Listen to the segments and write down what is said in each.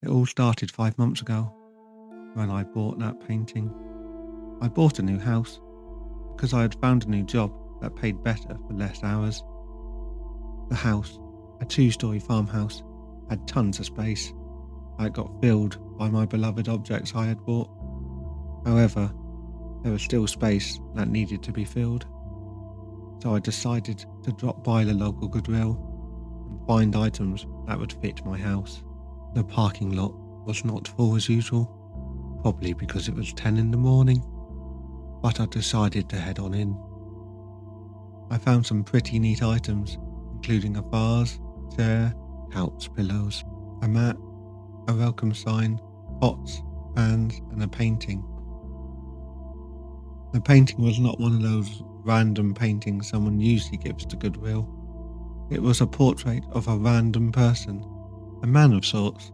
It all started 5 months ago when I bought that painting. I bought a new house because I had found a new job that paid better for less hours. The house, a 2-story farmhouse, had tons of space. It got filled by my beloved objects I had bought. However, there was still space that needed to be filled. So I decided to drop by the local Goodwill and find items that would fit my house. The parking lot was not full as usual, probably because it was 10 in the morning, but I decided to head on in. I found some pretty neat items, including a vase, chair, couch pillows, a mat, a welcome sign, pots, fans, and a painting. The painting was not one of those random paintings someone usually gives to Goodwill. It was a portrait of a random person, a man of sorts.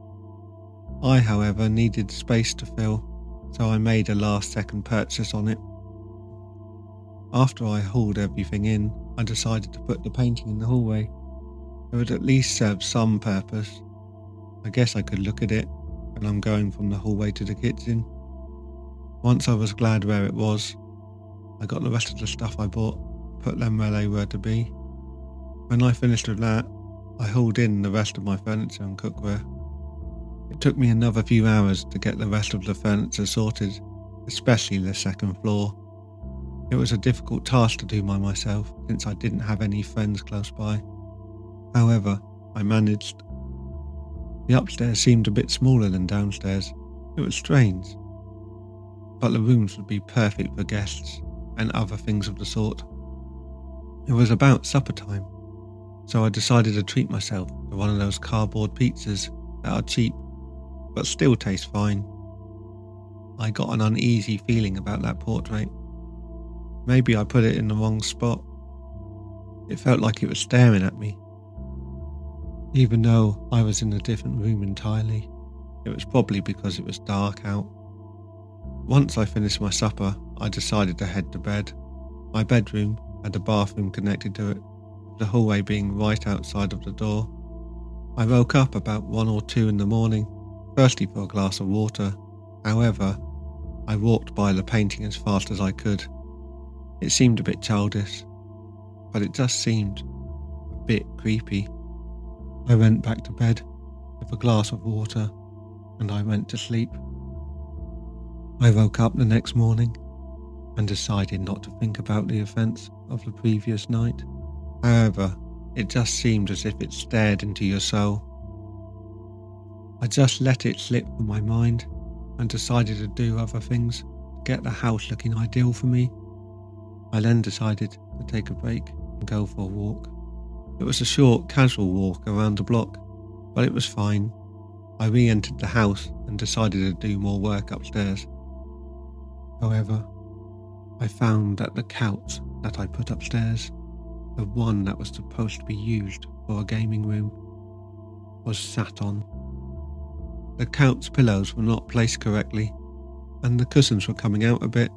I, however, needed space to fill, so I made a last-second purchase on it. After I hauled everything in, I decided to put the painting in the hallway. It would at least serve some purpose. I guess I could look at it when I'm going from the hallway to the kitchen. Once I was glad where it was, I got the rest of the stuff I bought, put them where they were to be. When I finished with that, I hauled in the rest of my furniture and cookware. It took me another few hours to get the rest of the furniture sorted, especially the second floor. It was a difficult task to do by myself since I didn't have any friends close by. However, I managed. The upstairs seemed a bit smaller than downstairs. It was strange, but the rooms would be perfect for guests and other things of the sort. It was about supper time, so I decided to treat myself to one of those cardboard pizzas that are cheap but still taste fine. I got an uneasy feeling about that portrait. Maybe I put it in the wrong spot. It felt like it was staring at me. Even though I was in a different room entirely, it was probably because it was dark out. Once I finished my supper, I decided to head to bed. My bedroom had a bathroom connected to it, with the hallway being right outside of the door. I woke up about 1 or 2 in the morning, firstly for a glass of water. However, I walked by the painting as fast as I could. It seemed a bit childish, but it just seemed a bit creepy. I went back to bed with a glass of water and I went to sleep. I woke up the next morning and decided not to think about the events of the previous night. However, it just seemed as if it stared into your soul. I just let it slip from my mind and decided to do other things to get the house looking ideal for me. I then decided to take a break and go for a walk. It was a short, casual walk around the block, but it was fine. I re-entered the house and decided to do more work upstairs. However, I found that the couch that I put upstairs, the one that was supposed to be used for a gaming room, was sat on. The couch pillows were not placed correctly, and the cushions were coming out a bit.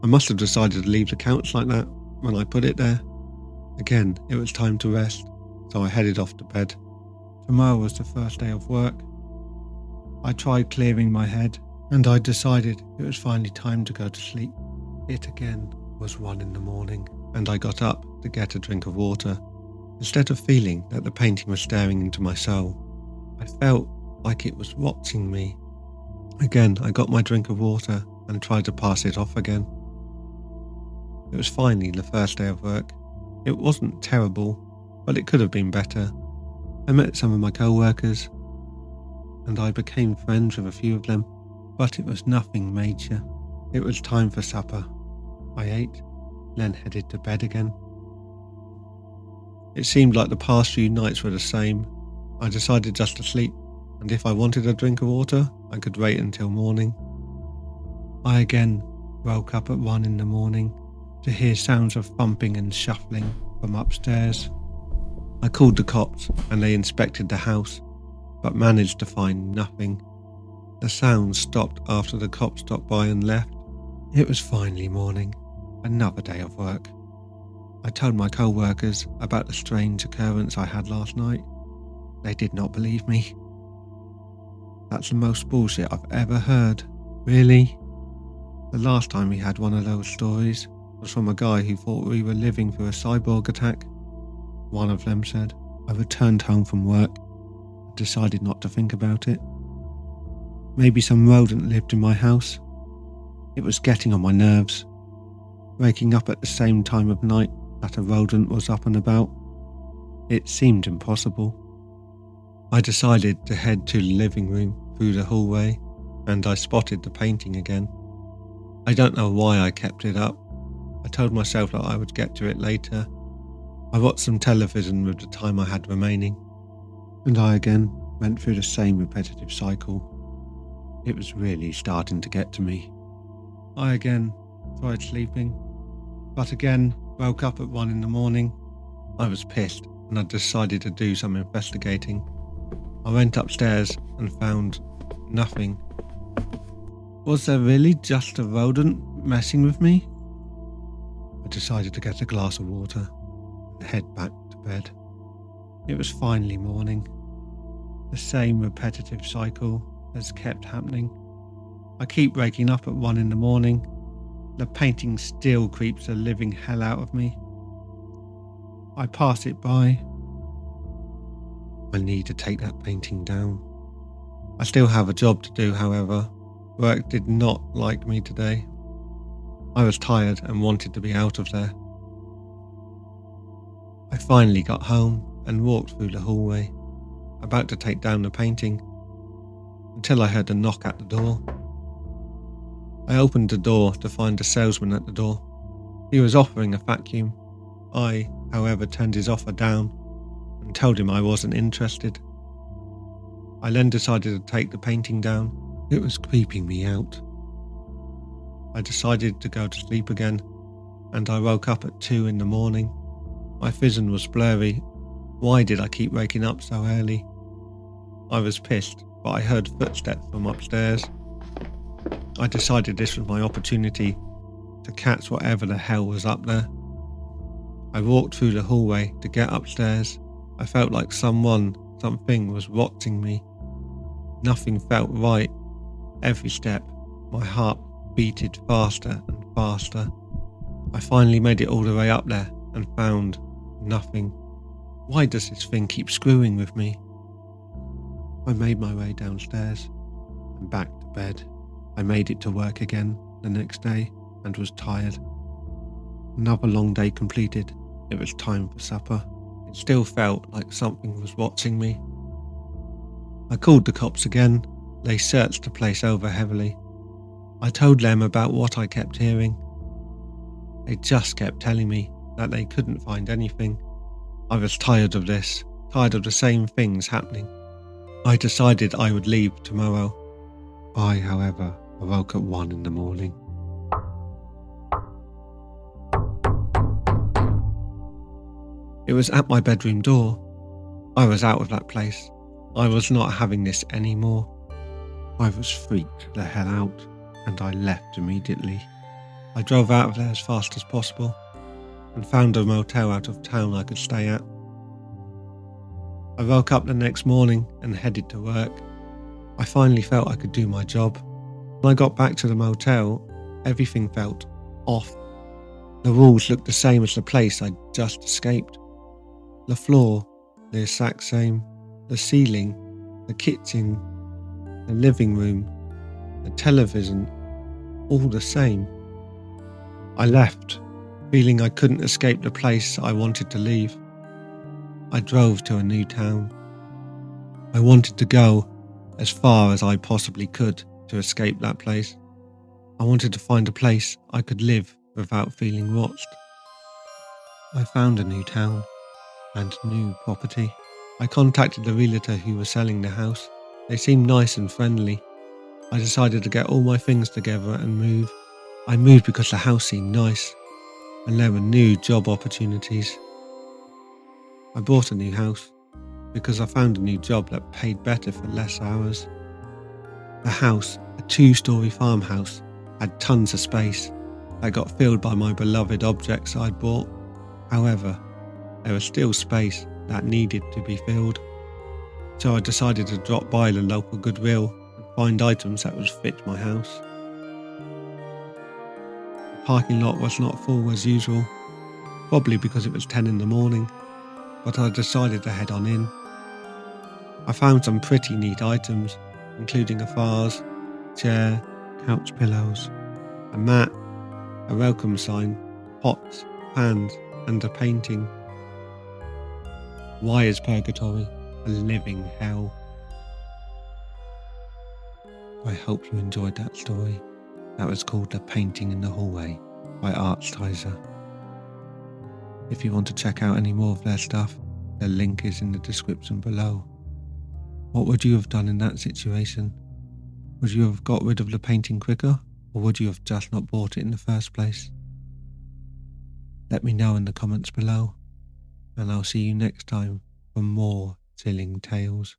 I must have decided to leave the couch like that when I put it there. Again, it was time to rest, so I headed off to bed. Tomorrow was the first day of work. I tried clearing my head, and I decided it was finally time to go to sleep. It again was 1 in the morning, and I got up to get a drink of water. Instead of feeling that the painting was staring into my soul, I felt like it was watching me. Again, I got my drink of water and tried to pass it off again. It was finally the first day of work. It wasn't terrible, but it could have been better. I met some of my co-workers, and I became friends with a few of them, but it was nothing major. It was time for supper. I ate, then headed to bed again. It seemed like the past few nights were the same. I decided just to sleep, and if I wanted a drink of water, I could wait until morning. I again woke up at 1 in the morning to hear sounds of thumping and shuffling from upstairs. I called the cops and they inspected the house, but managed to find nothing. The sounds stopped after the cops stopped by and left. It was finally morning, another day of work. I told my co-workers about the strange occurrence I had last night. They did not believe me. That's the most bullshit I've ever heard. Really? The last time we had one of those stories was from a guy who thought we were living through a cyborg attack. One of them said. I returned home from work and decided not to think about it. Maybe some rodent lived in my house. It was getting on my nerves. Waking up at the same time of night that a rodent was up and about. It seemed impossible. I decided to head to the living room through the hallway, and I spotted the painting again. I don't know why I kept it up. I told myself that I would get to it later. I watched some television with the time I had remaining, and I again went through the same repetitive cycle. It was really starting to get to me. I again tried sleeping, but again woke up at 1 in the morning. I was pissed, and I decided to do some investigating. I went upstairs and found nothing. Was there really just a rodent messing with me? I decided to get a glass of water and head back to bed. It was finally morning. The same repetitive cycle has kept happening. I keep waking up at 1 in the morning. The painting still creeps the living hell out of me. I pass it by. I need to take that painting down. I still have a job to do, however. Work did not like me today. I was tired and wanted to be out of there. I finally got home and walked through the hallway, about to take down the painting, until I heard a knock at the door. I opened the door to find a salesman at the door. He was offering a vacuum. I, however, turned his offer down and told him I wasn't interested. I then decided to take the painting down. It was creeping me out. I decided to go to sleep again, and I woke up at 2 in the morning. My vision was blurry. Why did I keep waking up so early? I was pissed, but I heard footsteps from upstairs. I decided this was my opportunity to catch whatever the hell was up there. I walked through the hallway to get upstairs. I felt like something was watching me. Nothing felt right. Every step, my heart beated faster and faster. I finally made it all the way up there and found nothing. Why does this thing keep screwing with me? I made my way downstairs and back to bed. I made it to work again the next day and was tired. Another long day completed. It was time for supper. It still felt like something was watching me. I called the cops again. They searched the place over heavily. I told them about what I kept hearing. They just kept telling me that they couldn't find anything. I was tired of this, tired of the same things happening. I decided I would leave tomorrow. I, however, awoke at 1 in the morning. It was at my bedroom door. I was out of that place. I was not having this anymore. I was freaked the hell out, and I left immediately. I drove out of there as fast as possible and found a motel out of town I could stay at. I woke up the next morning and headed to work. I finally felt I could do my job. When I got back to the motel, everything felt off. The walls looked the same as the place I'd just escaped. The floor, the exact same. The ceiling, the kitchen, the living room, the television, all the same. I left, feeling I couldn't escape the place I wanted to leave. I drove to a new town. I wanted to go as far as I possibly could to escape that place. I wanted to find a place I could live without feeling watched. I found a new town and new property. I contacted the realtor who was selling the house. They seemed nice and friendly. I decided to get all my things together and move. I moved because the house seemed nice and there were new job opportunities. I bought a new house because I found a new job that paid better for less hours. The house, a 2-story farmhouse, had tons of space that got filled by my beloved objects I'd bought. However, there was still space that needed to be filled. So I decided to drop by the local Goodwill find items that would fit my house. The parking lot was not full as usual, probably because it was 10 in the morning, but I decided to head on in. I found some pretty neat items, including a vase, chair, couch pillows, a mat, a welcome sign, pots, pans, and a painting. Why is purgatory a living hell? I hope you enjoyed that story. That was called The Painting in the Hallway by Arztiser. If you want to check out any more of their stuff, the link is in the description below. What would you have done in that situation? Would you have got rid of the painting quicker, or would you have just not bought it in the first place? Let me know in the comments below, and I'll see you next time for more chilling tales.